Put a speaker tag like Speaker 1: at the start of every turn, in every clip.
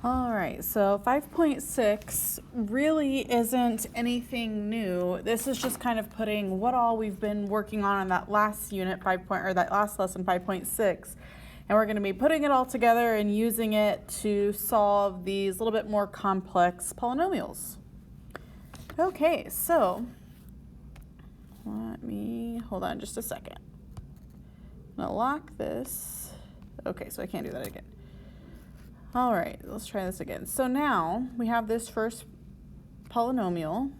Speaker 1: All right, so 5.6 really isn't anything new. This is just kind of putting what all we've been working on in that last unit, that last lesson, 5.6, and we're going to be putting it all together and using it to solve these little bit more complex polynomials. Okay, so let me hold on just a second. I'm going to lock this. Okay, so I can't do that again. All right, let's try this again. So now we have this first polynomial.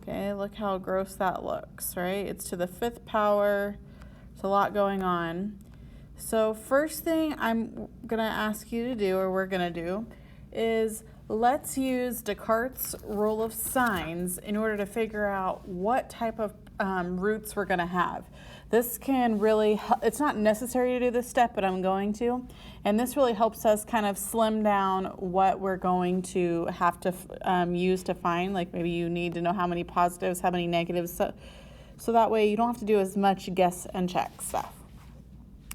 Speaker 1: Okay, look how gross that looks, right? It's to the 5th power. There's a lot going on. So first thing I'm gonna ask you to do, or we're gonna do, is let's use Descartes' rule of signs in order to figure out what type of roots we're gonna have. This can really, it's not necessary to do this step, but I'm going to. And this really helps us kind of slim down what we're going to have to use to find. Like maybe you need to know how many positives, how many negatives, so that way you don't have to do as much guess and check stuff.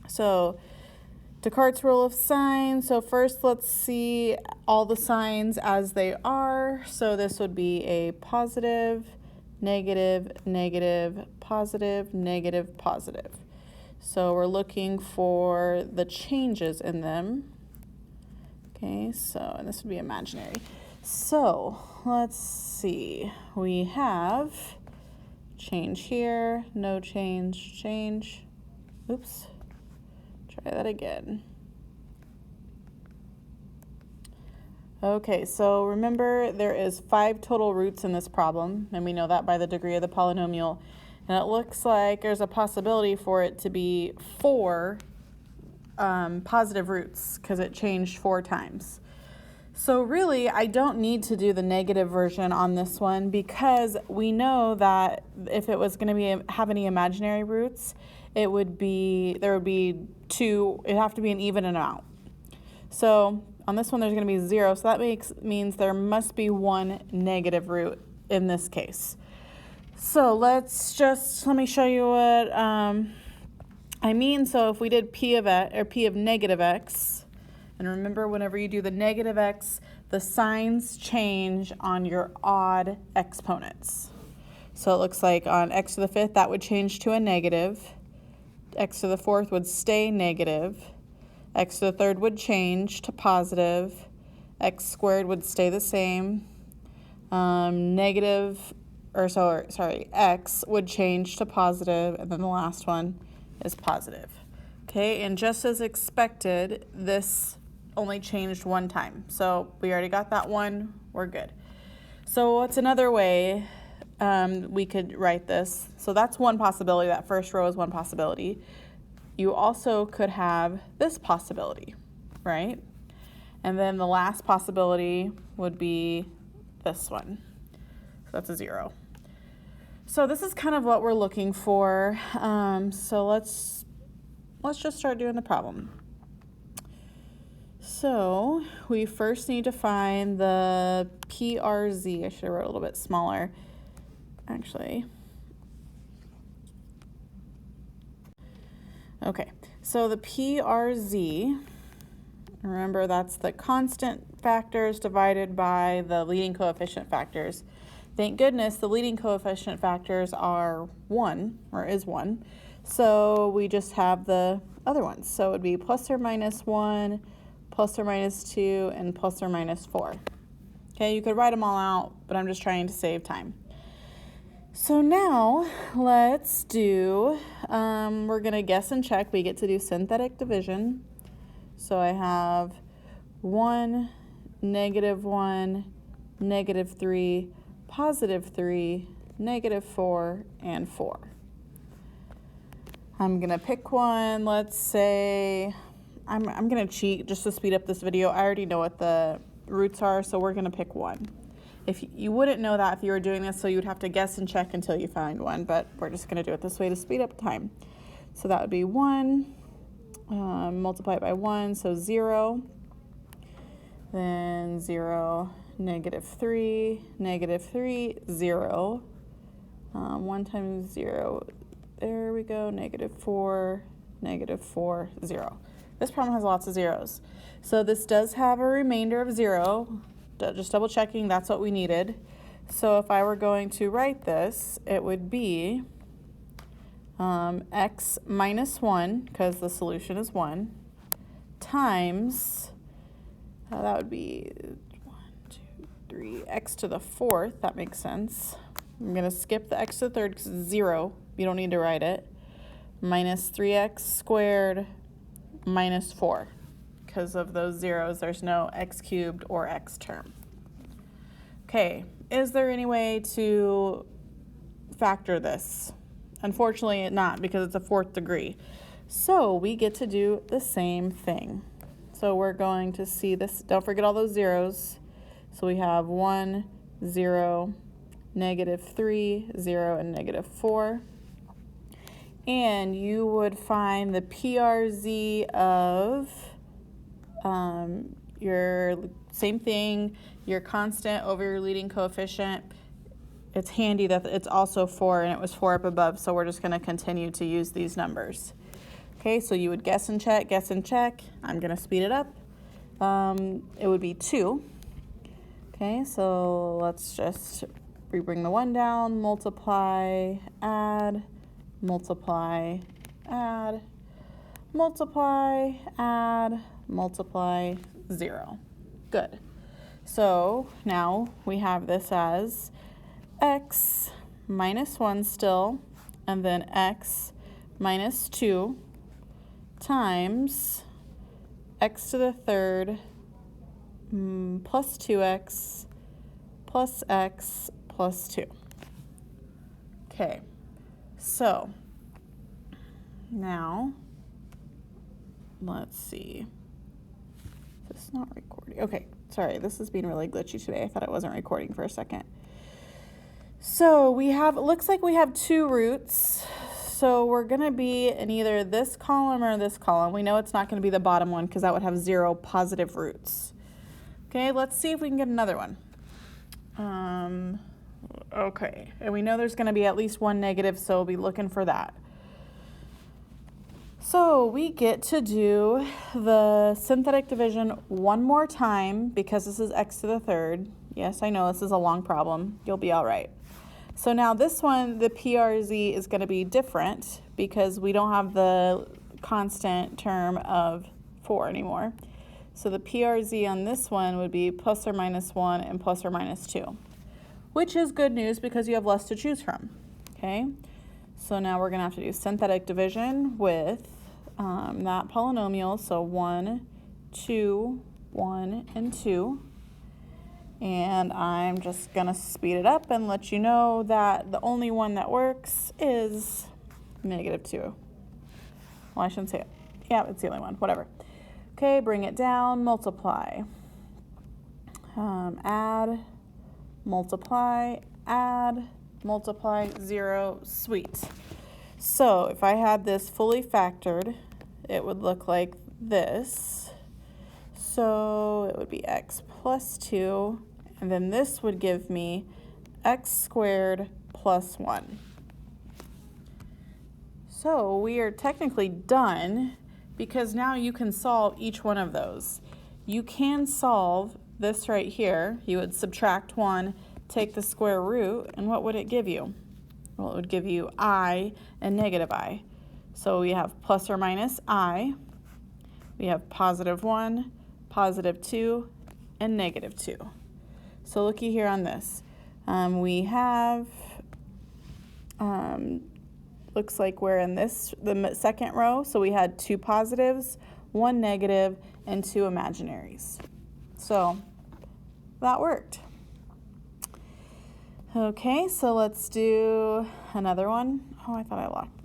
Speaker 1: So Descartes' rule of signs. So first let's see all the signs as they are. So this would be a positive, negative, negative, positive, negative, positive. So we're looking for the changes in them. Okay, so, and this would be imaginary. So let's see. We have change here, no change, change. Oops. Try that again. Okay, so remember there is 5 total roots in this problem, and we know that by the degree of the polynomial. And it looks like there's a possibility for it to be 4 positive roots because it changed 4 times. So really, I don't need to do the negative version on this one because we know that if it was going to have any imaginary roots, there would be 2. It'd have to be an even amount. So on this one, there's going to be 0. So that means there must be 1 negative root in this case. So let me show you what I mean. So if we did p of negative x, and remember whenever you do the negative x, the signs change on your odd exponents. So it looks like on x to the 5th, that would change to a negative. X to the 4th would stay negative. X to the 3rd would change to positive. X squared would stay the same. X would change to positive, and then the last one is positive. Okay, and just as expected, this only changed 1 time. So we already got that one, we're good. So what's another way we could write this? So that's one possibility, that first row is one possibility. You also could have this possibility, right? And then the last possibility would be this one. So that's a 0. So this is kind of what we're looking for. So let's just start doing the problem. So we first need to find the PRZ. I should have wrote a little bit smaller, actually. Okay, so the PRZ, remember that's the constant factors divided by the leading coefficient factors. Thank goodness the leading coefficient factors are 1, or is 1. So we just have the other ones. So it would be plus or minus 1, plus or minus 2, and plus or minus 4. Okay, you could write them all out, but I'm just trying to save time. So now let's do, we're going to guess and check. We get to do synthetic division. So I have 1, negative 1, negative 3, positive 3, negative 4, and 4. I'm going to pick one. Let's say, I'm going to cheat just to speed up this video. I already know what the roots are, so we're going to pick 1. If you wouldn't know that if you were doing this, so you would have to guess and check until you find one, but we're just going to do it this way to speed up time. So that would be 1, multiply it by 1, so 0, then 0, negative 3, 0, 1 times 0, there we go, negative 4, 0. This problem has lots of zeros. So this does have a remainder of 0. Just double checking, that's what we needed. So if I were going to write this, it would be x minus 1, because the solution is 1, times, that would be 1, 2, 3, x to the 4th, that makes sense. I'm going to skip the x to the 3rd because it's 0. You don't need to write it. Minus 3x squared minus 4. Because of those zeros, there's no x cubed or x term. Okay, is there any way to factor this? Unfortunately, not, because it's a 4th degree. So we get to do the same thing. So we're going to see this. Don't forget all those zeros. So we have 1, 0, -3, 0, and -4. And you would find the PRZ of your same thing, your constant over your leading coefficient. It's handy that it's also 4 and it was 4 up above, so we're just going to continue to use these numbers. Okay, so you would guess and check, guess and check. I'm going to speed it up. It would be 2. Okay, so let's just bring the 1 down, multiply, add, multiply, add, multiply, add, multiply, 0. Good. So now we have this as x minus 1 still, and then x minus 2 times x to the 3rd plus 2x plus x plus 2. Okay, so now let's see. This is not recording. Okay, sorry, this is being really glitchy today. I thought it wasn't recording for a second. So we have, it looks like we have 2 roots. So we're going to be in either this column or this column. We know it's not going to be the bottom one because that would have 0 positive roots. Okay, let's see if we can get another one. Okay, and we know there's going to be at least 1 negative, so we'll be looking for that. So we get to do the synthetic division one more time because this is x to the 3rd. Yes, I know this is a long problem. You'll be all right. So now this one, the PRZ is going to be different because we don't have the constant term of 4 anymore. So the PRZ on this one would be plus or minus 1 and plus or minus 2, which is good news because you have less to choose from. Okay, so now we're going to have to do synthetic division with that polynomial. So 1, 2, 1, and 2. And I'm just going to speed it up and let you know that the only one that works is -2. Well, I shouldn't say it. Yeah, it's the only one. Whatever. Okay, bring it down, multiply. Add, multiply, add, multiply, 0, sweet. So if I had this fully factored, it would look like this. So it would be x plus 2, and then this would give me x squared plus 1. So we are technically done because now you can solve each one of those. You can solve this right here. You would subtract 1, take the square root, and what would it give you? Well, it would give you I and negative I. So we have plus or minus I. We have positive 1, positive 2, and negative 2. So looky here on this. We have, looks like we're in this, the second row, so we had 2 positives, 1 negative, and 2 imaginaries. So that worked. Okay, so let's do another one. Oh, I thought I locked.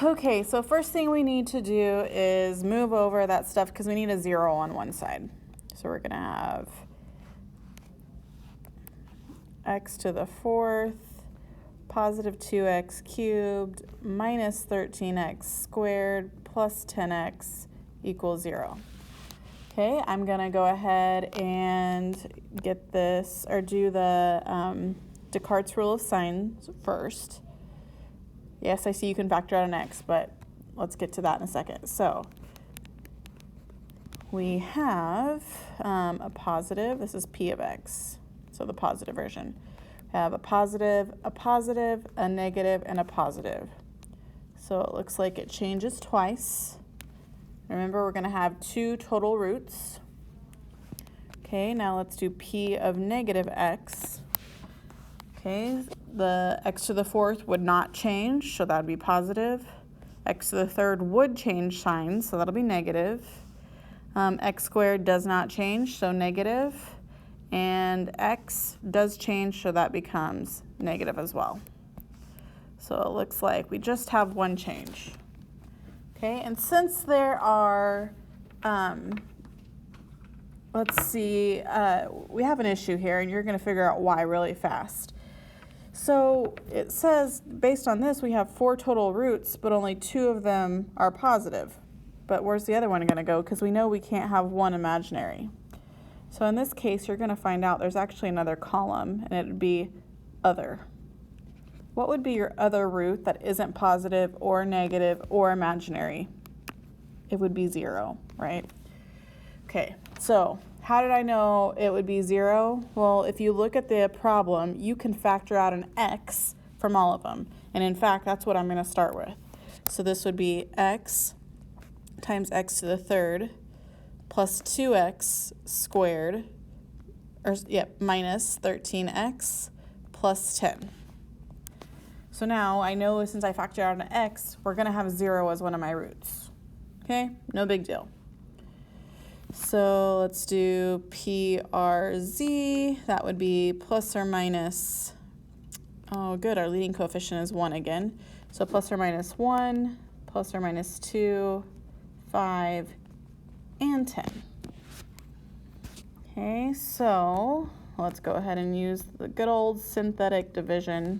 Speaker 1: Okay, so first thing we need to do is move over that stuff because we need a 0 on one side. So we're going to have x to the 4th, positive 2x cubed, minus 13x squared, plus 10x equals 0. Okay, I'm going to go ahead and get this, or do the Descartes' rule of signs first. Yes, I see you can factor out an x, but let's get to that in a second. So we have a positive, this is p of x, so the positive version. We have a positive, a negative, and a positive. So it looks like it changes twice. Remember, we're going to have 2 total roots. Okay, now let's do p of negative x. Okay, the x to the 4th would not change, so that would be positive. X to the 3rd would change signs, so that'll be negative. X squared does not change, so negative. And x does change, so that becomes negative as well. So it looks like we just have one change. Okay, and since there are, let's see, we have an issue here, and you're going to figure out why really fast. So it says, based on this, we have 4 total roots, but only 2 of them are positive. But where's the other one going to go? Because we know we can't have one imaginary. So in this case, you're going to find out there's actually another column, and it would be other. What would be your other root that isn't positive or negative or imaginary? It would be 0, right? Okay, so how did I know it would be 0? Well, if you look at the problem, you can factor out an x from all of them. And in fact, that's what I'm going to start with. So this would be x times x to the 3rd plus 2x squared, or minus 13x plus 10. So now I know since I factored out an x, we're going to have 0 as one of my roots. Okay, no big deal. So let's do PRZ. That would be plus or minus, oh good, our leading coefficient is 1 again. So plus or minus 1, plus or minus 2, 5, and 10. Okay, so let's go ahead and use the good old synthetic division.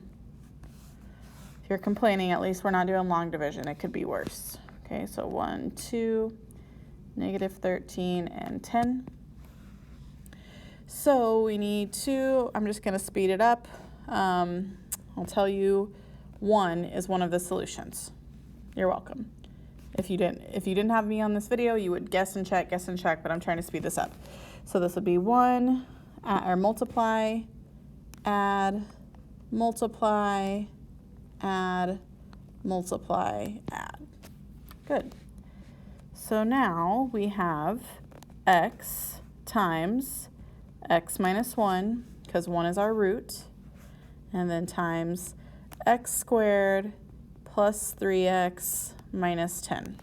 Speaker 1: If you're complaining, at least we're not doing long division. It could be worse. Okay, so 1, 2, negative 13, and 10. So we need to, I'm just going to speed it up. I'll tell you 1 is one of the solutions. You're welcome. If you didn't have me on this video, you would guess and check, but I'm trying to speed this up. So this would be 1, or multiply, add, multiply, add, multiply, add. Good. So now we have x times x minus 1, because 1 is our root, and then times x squared plus 3x minus 10.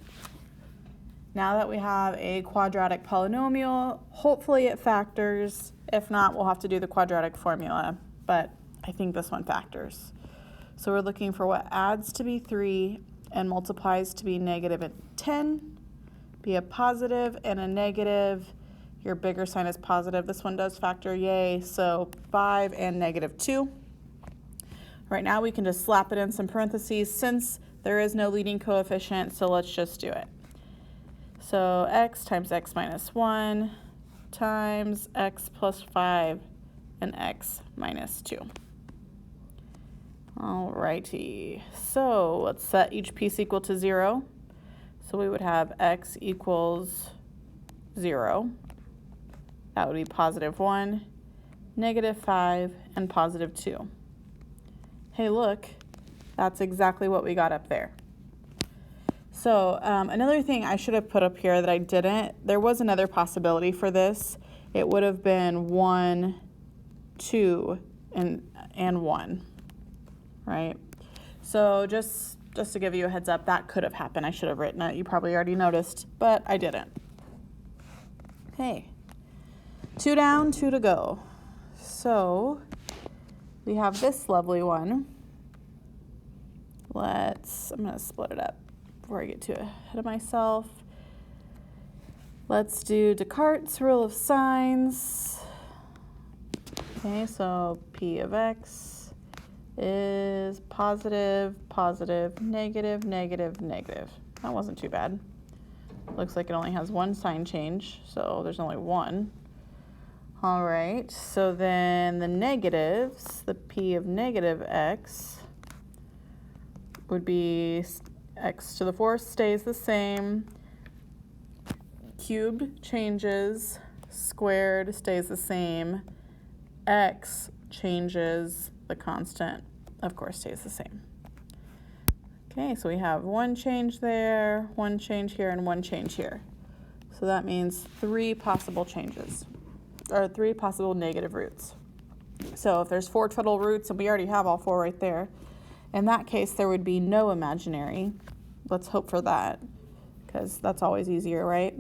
Speaker 1: Now that we have a quadratic polynomial, hopefully it factors. If not, we'll have to do the quadratic formula, but I think this one factors. So we're looking for what adds to be 3 and multiplies to be negative at 10, be a positive and a negative. Your bigger sign is positive. This one does factor, yay. So 5 and negative 2. Right now we can just slap it in some parentheses since there is no leading coefficient, so let's just do it. So x times x minus 1 times x plus 5 and x minus 2. Alrighty, so let's set each piece equal to 0. So we would have x equals 0. That would be positive 1, negative 5, and positive 2. Hey, look, that's exactly what we got up there. So another thing I should have put up here that I didn't, there was another possibility for this. It would have been 1, 2, and 1, right? So just to give you a heads up, that could have happened. I should have written it. You probably already noticed, but I didn't. Okay, 2 down, 2 to go. So we have this lovely one. I'm going to split it up before I get too ahead of myself. Let's do Descartes' rule of signs. Okay, so P of x is positive, positive, negative, negative, negative. That wasn't too bad. Looks like it only has one sign change, so there's only one. All right, so then the negatives, the P of negative x would be x to the 4th stays the same. Cubed changes, squared stays the same. X changes, the constant, of course, stays the same. Okay, so we have one change there, one change here, and one change here. So that means 3 possible changes, or 3 possible negative roots. So if there's 4 total roots, and we already have all 4 right there, in that case, there would be no imaginary. Let's hope for that, because that's always easier, right?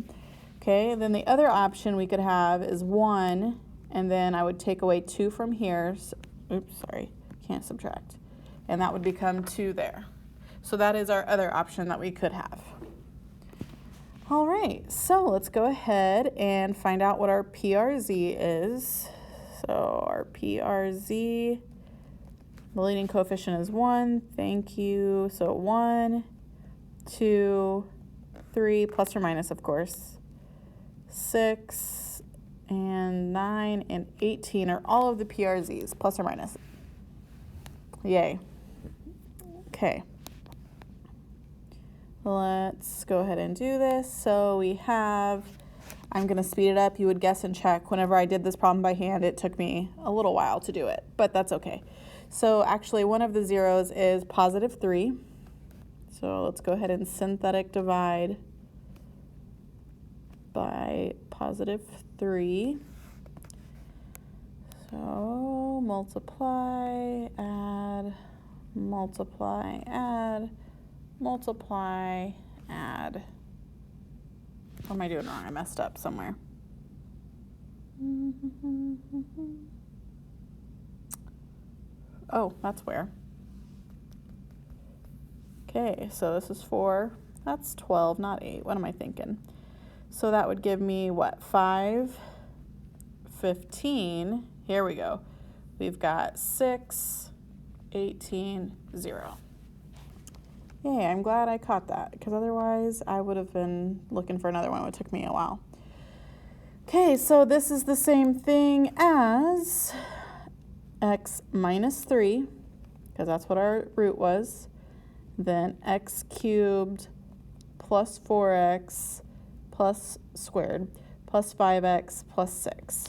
Speaker 1: Okay, and then the other option we could have is 1, and then I would take away 2 from here. So, oops, sorry, can't subtract. And that would become 2 there. So that is our other option that we could have. All right, so let's go ahead and find out what our PRZ is. So our PRZ, the leading coefficient is 1, thank you. So 1, 2, 3, plus or minus, of course. 6, and 9, and 18 are all of the PRZs, plus or minus. Yay. Okay. Let's go ahead and do this. So we have, I'm going to speed it up. You would guess and check. Whenever I did this problem by hand, it took me a little while to do it, but that's okay. So actually, one of the zeros is positive 3. So let's go ahead and synthetic divide by positive 3. So multiply, add, multiply, add, multiply, add. What am I doing wrong? I messed up somewhere. Oh, that's where. Okay, so this is 4. That's 12, not 8. What am I thinking? So that would give me what? 5, 15. Here we go. We've got 6, 18, 0. Yay, I'm glad I caught that, because otherwise I would have been looking for another one. It would took me a while. Okay, so this is the same thing as x minus 3, because that's what our root was. Then x cubed plus 4x plus squared plus 5x plus 6.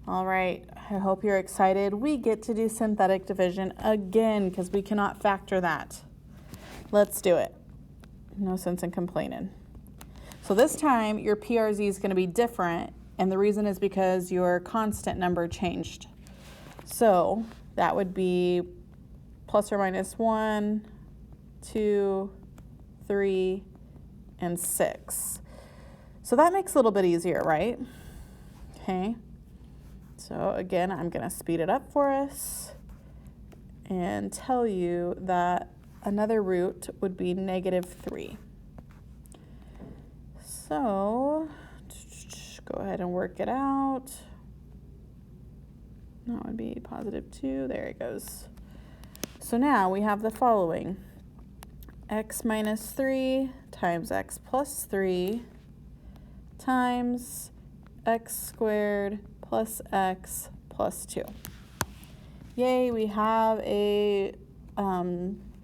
Speaker 1: All right, I hope you're excited. We get to do synthetic division again because we cannot factor that. Let's do it. No sense in complaining. So this time your PRZ is going to be different, and the reason is because your constant number changed. So that would be plus or minus 1, 2, 3, and 6. So that makes it a little bit easier, right? Okay. So again, I'm going to speed it up for us and tell you that another root would be negative 3. So go ahead and work it out. That would be positive 2. There it goes. So now we have the following. X minus 3 times x plus 3 times x squared plus x plus 2. Yay, we have a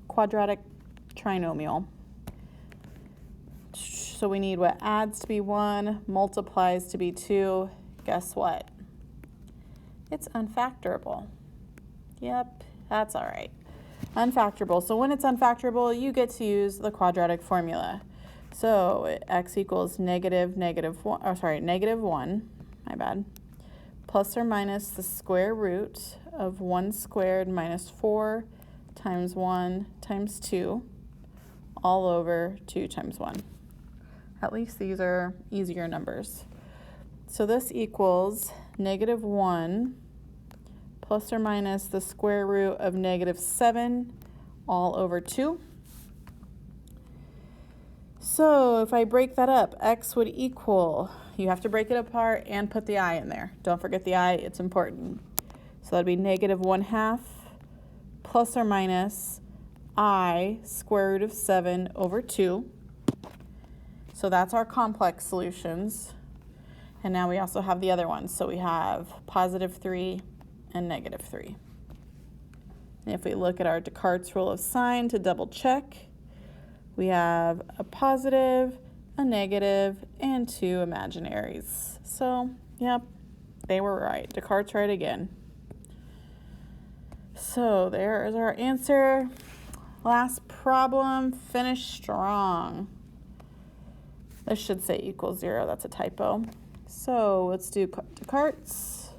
Speaker 1: quadratic trinomial. So we need what adds to be 1, multiplies to be 2. Guess what? It's unfactorable. Yep, that's all right. Unfactorable. So when it's unfactorable, you get to use the quadratic formula. So x equals negative 1, my bad, plus or minus the square root of 1 squared minus 4 times 1 times 2, all over 2 times 1. At least these are easier numbers. So this equals negative 1 plus or minus the square root of negative 7 all over 2. So if I break that up, x would equal, you have to break it apart and put the I in there. Don't forget the I, it's important. So that'd be negative 1/2 plus or minus I square root of 7 over 2. So that's our complex solutions. And now we also have the other ones. So we have positive 3 and negative 3. And if we look at our Descartes rule of sign to double check, We have a positive, a negative, and 2 imaginaries. So, yep, they were right. Descartes right again. So there is our answer. Last problem, finish strong. This should say equals 0, that's a typo. So let's do Descartes.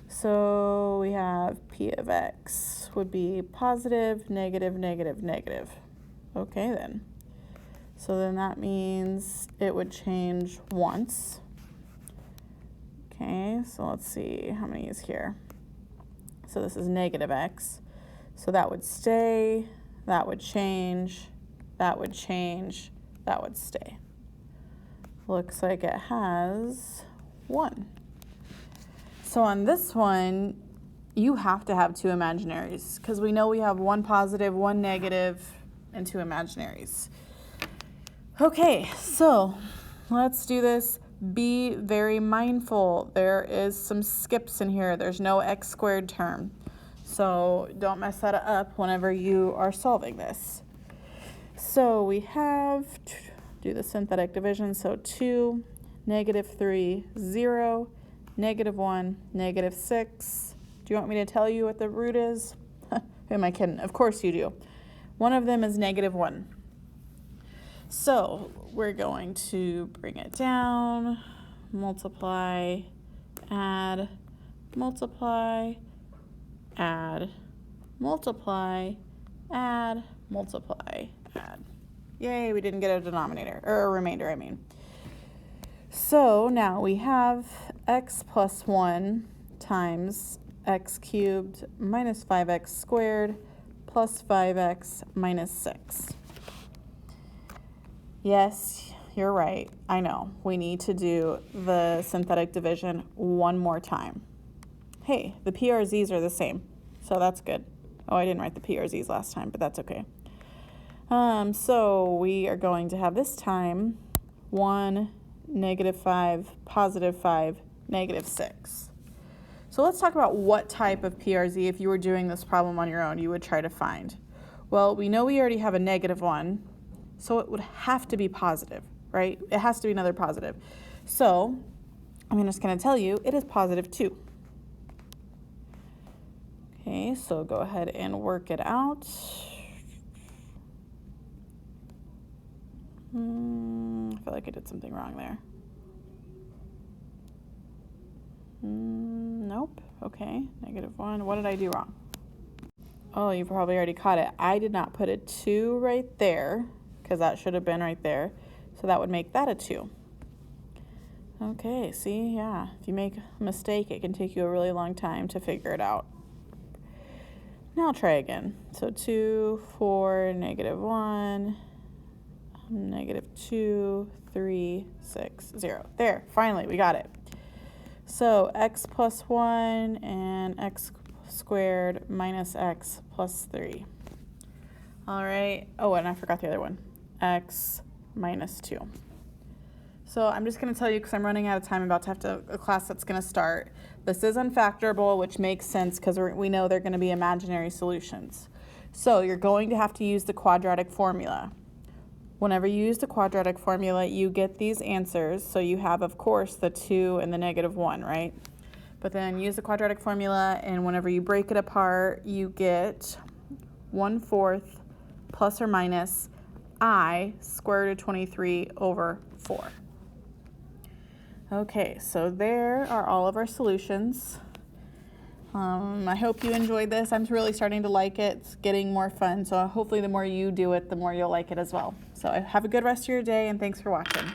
Speaker 1: So we have P of X would be positive, negative, negative, negative. Okay then. So then that means it would change once. Okay, so let's see how many is here. So this is negative X. So that would stay, that would change, that would change, that would stay. Looks like it has 1. So on this one, you have to have 2 imaginaries because we know we have 1 positive, 1 negative, and 2 imaginaries. Okay, so let's do this. Be very mindful. There is some skips in here. There's no x squared term. So don't mess that up whenever you are solving this. So we have, do the synthetic division. So 2, negative 3, 0, negative 1, negative 6. Do you want me to tell you what the root is? Who am I kidding? Of course you do. One of them is negative 1. So we're going to bring it down, multiply, add, multiply, add, multiply, add, multiply, add. Yay, we didn't get a denominator, or a remainder, I mean. So now we have x plus 1 times x cubed minus 5x squared plus 5x minus 6. Yes, you're right. I know. We need to do the synthetic division one more time. Hey, the PRZs are the same, so that's good. Oh, I didn't write the PRZs last time, but that's okay. So we are going to have this time 1, negative 5, positive 5, negative 6. So let's talk about what type of PRZ, if you were doing this problem on your own, you would try to find. Well, we know we already have a negative 1. So it would have to be positive, right? It has to be another positive. So I'm just going to tell you it is positive 2. Okay, so go ahead and work it out. I feel like I did something wrong there. Nope. Okay, negative 1. What did I do wrong? Oh, you probably already caught it. I did not put a 2 right there, because that should have been right there. So that would make that a 2. Okay, see, yeah. If you make a mistake, it can take you a really long time to figure it out. Now I'll try again. So 2, 4, negative 1, negative 2, 3, 6, 0. There, finally, we got it. So x plus 1 and x squared minus x plus 3. All right. Oh, and I forgot the other one. X minus 2. So I'm just going to tell you because I'm running out of time. I'm about to have a class that's going to start. This is unfactorable, which makes sense because we know they're going to be imaginary solutions. So you're going to have to use the quadratic formula. Whenever you use the quadratic formula, you get these answers. So you have, of course, the 2 and the negative 1, right? But then use the quadratic formula, and whenever you break it apart, you get 1/4 plus or minus I square root of 23 over 4. Okay, so there are all of our solutions. I hope you enjoyed this. I'm really starting to like it. It's getting more fun. So hopefully the more you do it, the more you'll like it as well. So have a good rest of your day, and thanks for watching.